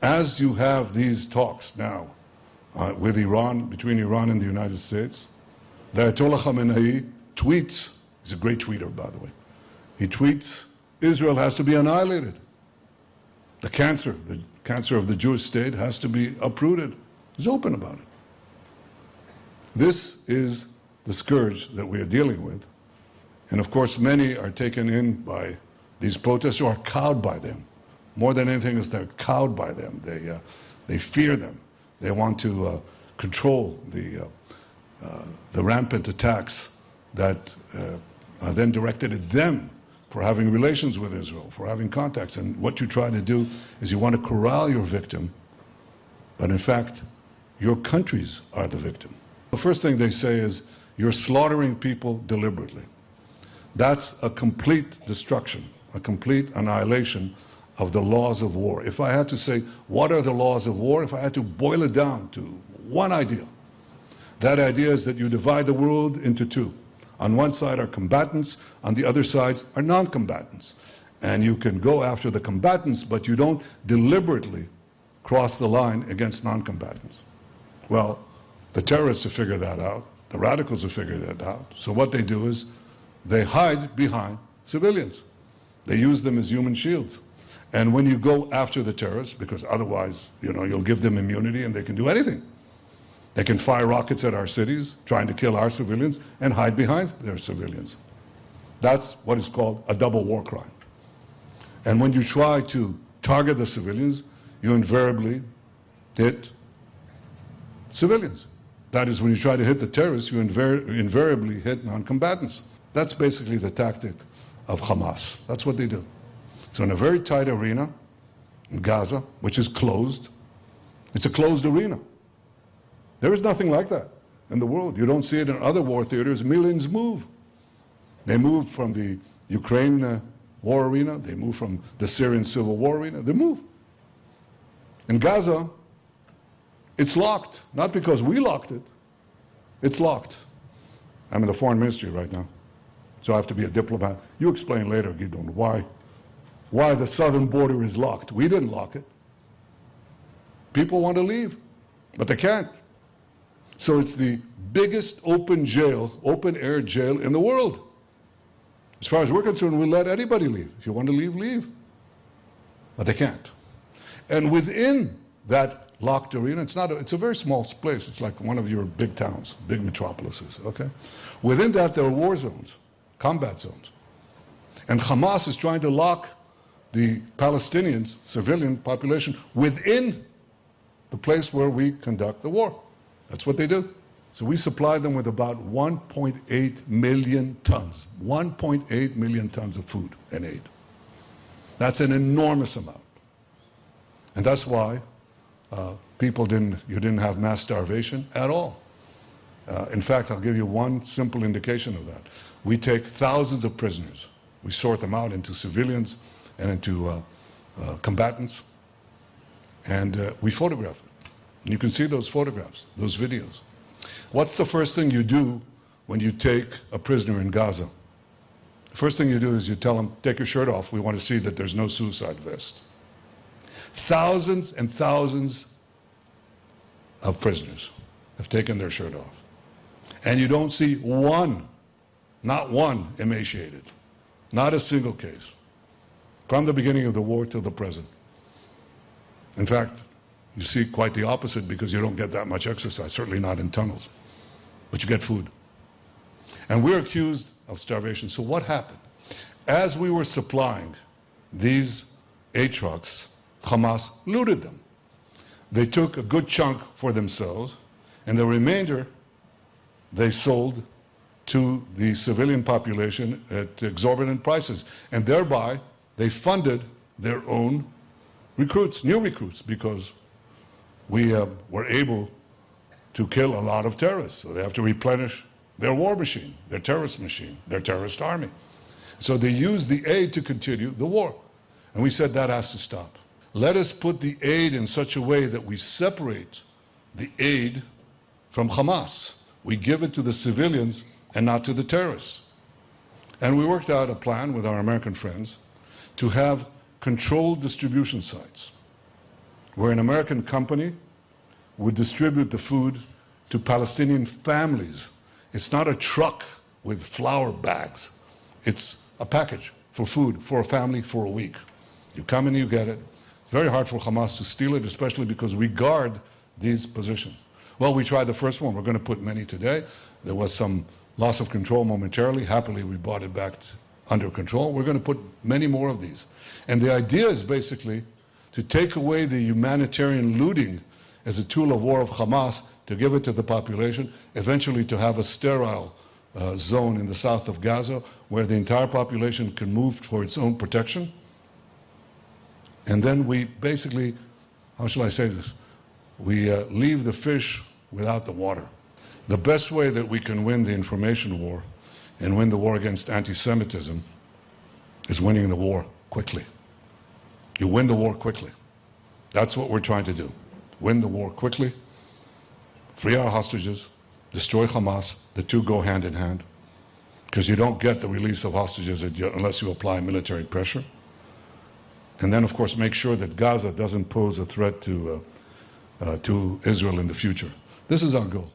as you have these talks now with Iran, between Iran and the United States, the Ayatollah Khamenei tweets, he's a great tweeter, by the way, he tweets, Israel has to be annihilated. The cancer of the Jewish state has to be uprooted. He's open about it. This is the scourge that we are dealing with. And of course, many are taken in by these protests or are cowed by them. More than anything else, they're cowed by them. They fear them. They want to control the rampant attacks that are then directed at them for having relations with Israel, for having contacts. And what you try to do is you want to corral your victim, but in fact, your countries are the victim. The first thing they say is, you're slaughtering people deliberately. That's a complete destruction, a complete annihilation of the laws of war. If I had to say, what are the laws of war? If I had to boil it down to one idea, that idea is that you divide the world into two. On one side are combatants, on the other side are non-combatants. And you can go after the combatants, but you don't deliberately cross the line against non-combatants. Well, the terrorists have figured that out. The radicals have figured that out. So what they do is they hide behind civilians. They use them as human shields. And when you go after the terrorists, because otherwise, you'll give them immunity and they can do anything. They can fire rockets at our cities, trying to kill our civilians, and hide behind their civilians. That's what is called a double war crime. And when you try to target the civilians, you invariably hit civilians. That is, when you try to hit the terrorists, you invariably hit non-combatants. That's basically the tactic of Hamas. That's what they do. So in a very tight arena in Gaza, which is closed, it's a closed arena. There is nothing like that in the world. You don't see it in other war theaters. Millions move. They move from the Ukraine war arena. They move from the Syrian civil war arena. They move. In Gaza, it's locked. Not because we locked it. It's locked. I'm in the foreign ministry right now, so I have to be a diplomat. You explain later, Gidon, why the southern border is locked. We didn't lock it. People want to leave, but they can't. So it's the biggest open air jail in the world. As far as we're concerned, we'll let anybody leave. If you want to leave, leave. But they can't. And within that locked arena, it's a very small place. It's like one of your big towns, big metropolises, okay? Within that, there are war zones, combat zones. And Hamas is trying to lock the Palestinians, civilian population, within the place where we conduct the war. That's what they do. So we supply them with about 1.8 million tons, 1.8 million tons of food and aid. That's an enormous amount. And that's why you didn't have mass starvation at all. In fact, I'll give you one simple indication of that. We take thousands of prisoners. We sort them out into civilians and into combatants, and we photograph them. And you can see those photographs, those videos. What's the first thing you do when you take a prisoner in Gaza? The first thing you do is you tell them, take your shirt off. We want to see that there's no suicide vest. Thousands and thousands of prisoners have taken their shirt off. And you don't see one, not one, emaciated. Not a single case. From the beginning of the war till the present. In fact, you see quite the opposite because you don't get that much exercise, certainly not in tunnels. But you get food. And we're accused of starvation. So what happened? As we were supplying these aid trucks, Hamas looted them. They took a good chunk for themselves, and the remainder they sold to the civilian population at exorbitant prices. And thereby, they funded their own recruits, new recruits, because we were able to kill a lot of terrorists. So they have to replenish their war machine, their terrorist army. So they used the aid to continue the war. And we said that has to stop. Let us put the aid in such a way that we separate the aid from Hamas. We give it to the civilians and not to the terrorists. And we worked out a plan with our American friends to have controlled distribution sites where an American company would distribute the food to Palestinian families. It's not a truck with flour bags. It's a package for food for a family for a week. You come and you get it. Very hard for Hamas to steal it, especially because we guard these positions. Well, we tried the first one. We're going to put many today. There was some loss of control momentarily. Happily, we brought it back under control. We're going to put many more of these. And the idea is basically to take away the humanitarian looting as a tool of war of Hamas, to give it to the population, eventually to have a sterile zone in the south of Gaza where the entire population can move for its own protection. And then we basically, how shall I say this? We leave the fish without the water. The best way that we can win the information war and win the war against anti-Semitism is winning the war quickly. You win the war quickly. That's what we're trying to do. Win the war quickly, free our hostages, destroy Hamas. The two go hand in hand, because you don't get the release of hostages unless you apply military pressure. And then, of course, make sure that Gaza doesn't pose a threat to Israel in the future. This is our goal.